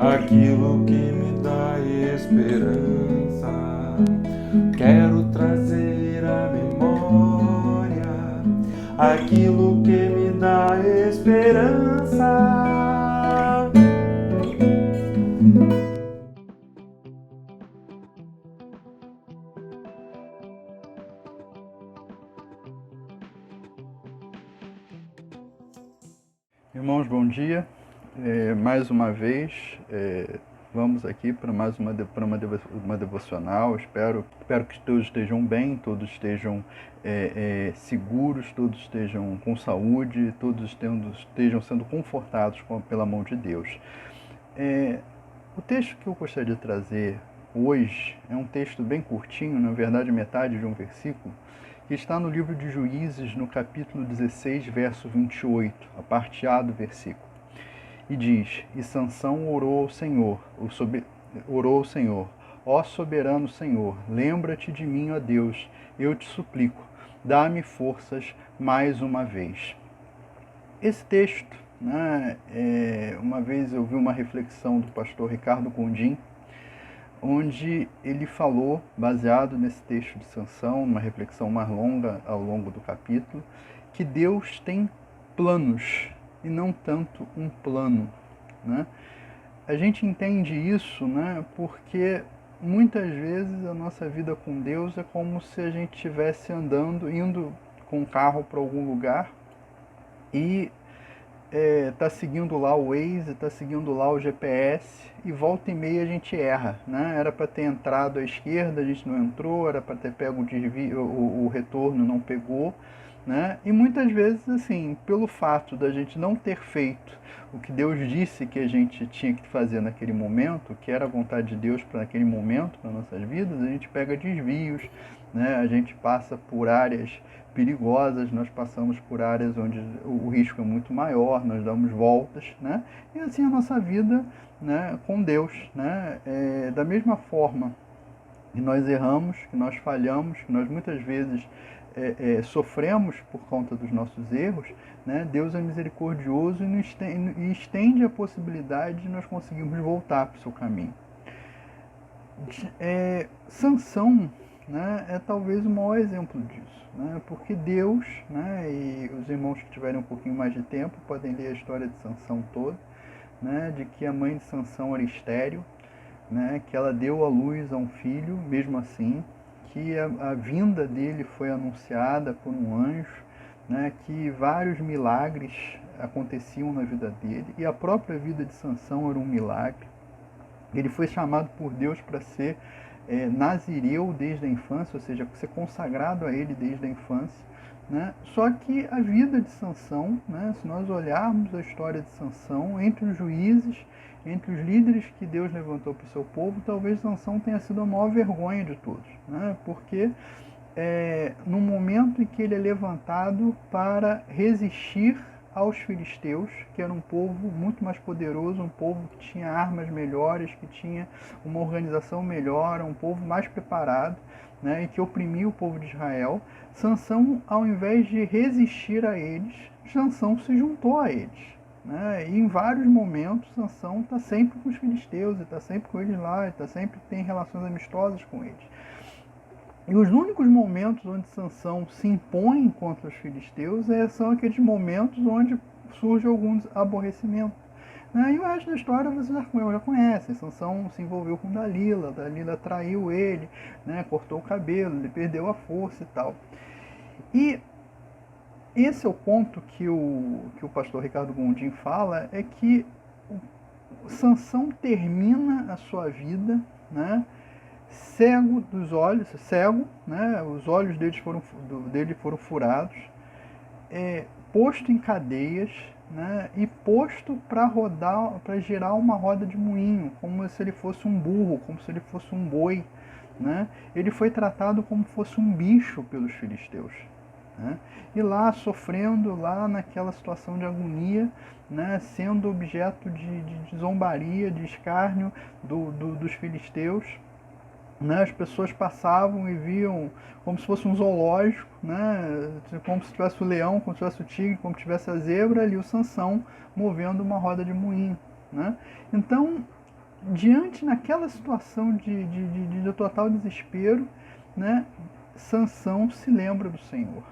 aquilo que me dá esperança. Quero trazer à memória aquilo que me dá esperança. Irmãos, bom dia. Mais uma vez, vamos aqui para mais uma devocional. Espero que todos estejam bem, todos estejam seguros, todos estejam com saúde, todos estejam sendo confortados pela mão de Deus. O texto que eu gostaria de trazer hoje é um texto bem curtinho, na verdade metade de um versículo, que está no livro de Juízes, no capítulo 16, verso 28, a parte A do versículo. E diz: E Sansão orou ao Senhor, ó soberano Senhor, lembra-te de mim, ó Deus, eu te suplico, dá-me forças mais uma vez. Esse texto, uma vez eu vi uma reflexão do pastor Ricardo Gondim, onde ele falou, baseado nesse texto de Sansão, uma reflexão mais longa ao longo do capítulo, que Deus tem planos e não tanto um plano. A gente entende isso porque muitas vezes a nossa vida com Deus é como se a gente estivesse indo com um carro para algum lugar e está seguindo lá o Waze, está seguindo lá o GPS e volta e meia a gente erra. Era para ter entrado à esquerda, a gente não entrou, era para ter pego o desvio, o retorno não pegou. E muitas vezes, assim, pelo fato da gente não ter feito o que Deus disse que a gente tinha que fazer naquele momento, que era a vontade de Deus para aquele momento nas nossas vidas, a gente pega desvios, a gente passa por áreas perigosas, nós passamos por áreas onde o risco é muito maior, nós damos voltas, e assim a nossa vida com Deus. Da mesma forma que nós erramos, que nós falhamos, que nós muitas vezes sofremos por conta dos nossos erros, Deus é misericordioso e estende a possibilidade de nós conseguirmos voltar para o seu caminho. Sansão é talvez o maior exemplo disso, porque Deus, e os irmãos que tiverem um pouquinho mais de tempo podem ler a história de Sansão toda, de que a mãe de Sansão era estéril, que ela deu à luz a um filho, mesmo assim, que a vinda dele foi anunciada por um anjo, que vários milagres aconteciam na vida dele, e a própria vida de Sansão era um milagre. Ele foi chamado por Deus para ser nazireu desde a infância, ou seja, ser consagrado a ele desde a infância. Só que a vida de Sansão, se nós olharmos a história de Sansão, entre os juízes, entre os líderes que Deus levantou para o seu povo, talvez Sansão tenha sido a maior vergonha de todos, porque no momento em que ele é levantado para resistir aos filisteus, que era um povo muito mais poderoso, um povo que tinha armas melhores, que tinha uma organização melhor, um povo mais preparado, e que oprimia o povo de Israel, Sansão, ao invés de resistir a eles, Sansão se juntou a eles. E em vários momentos Sansão está sempre com os filisteus, está sempre com eles lá, sempre tem relações amistosas com eles. E os únicos momentos onde Sansão se impõe contra os filisteus são aqueles momentos onde surge algum aborrecimento. E o resto da história você já conhece. Sansão se envolveu com Dalila traiu ele, cortou o cabelo, ele perdeu a força e tal. E esse é o ponto que o pastor Ricardo Gondim fala, é que Sansão termina a sua vida, cego dos olhos, os olhos dele foram furados, posto em cadeias, e posto para girar uma roda de moinho, como se ele fosse um burro, como se ele fosse um boi. Ele foi tratado como se fosse um bicho pelos filisteus. E lá, sofrendo, lá naquela situação de agonia, sendo objeto de zombaria, de escárnio dos filisteus. As pessoas passavam e viam como se fosse um zoológico, como se tivesse o leão, como se tivesse o tigre, como se tivesse a zebra, ali o Sansão movendo uma roda de moinho. Então, diante naquela situação de total desespero, né, Sansão se lembra do Senhor,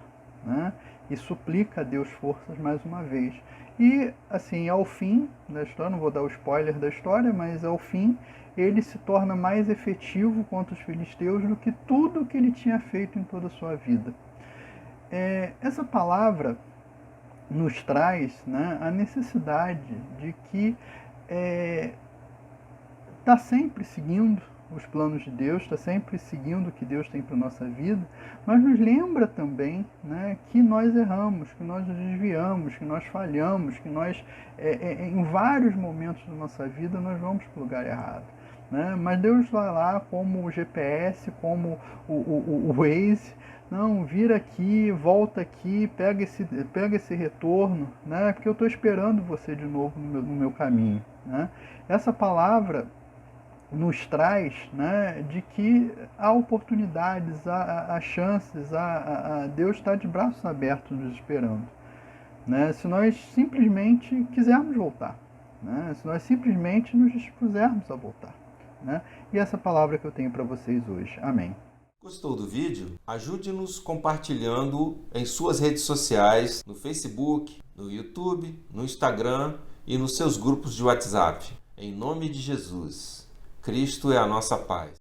né, e suplica a Deus forças mais uma vez. E assim, ao fim da história, não vou dar o spoiler da história, mas ao fim ele se torna mais efetivo contra os filisteus do que tudo que ele tinha feito em toda a sua vida. Essa palavra nos traz, né, a necessidade de que está sempre seguindo os planos de Deus, está sempre seguindo o que Deus tem para a nossa vida, mas nos lembra também, né, que nós erramos, que nós nos desviamos, que nós falhamos, que nós, em vários momentos da nossa vida, nós vamos para o lugar errado. Né? Mas Deus vai lá como o GPS, como o Waze, não, vira aqui, volta aqui, pega esse retorno, né? Porque eu estou esperando você de novo no meu caminho. Né? Essa palavra nos traz, né, de que há oportunidades, há chances, Deus está de braços abertos nos esperando. Né? Se nós simplesmente quisermos voltar, né? Se nós simplesmente nos dispusermos a voltar. Né? E essa palavra que eu tenho para vocês hoje. Amém. Gostou do vídeo? Ajude-nos compartilhando em suas redes sociais, no Facebook, no YouTube, no Instagram e nos seus grupos de WhatsApp. Em nome de Jesus. Cristo é a nossa paz.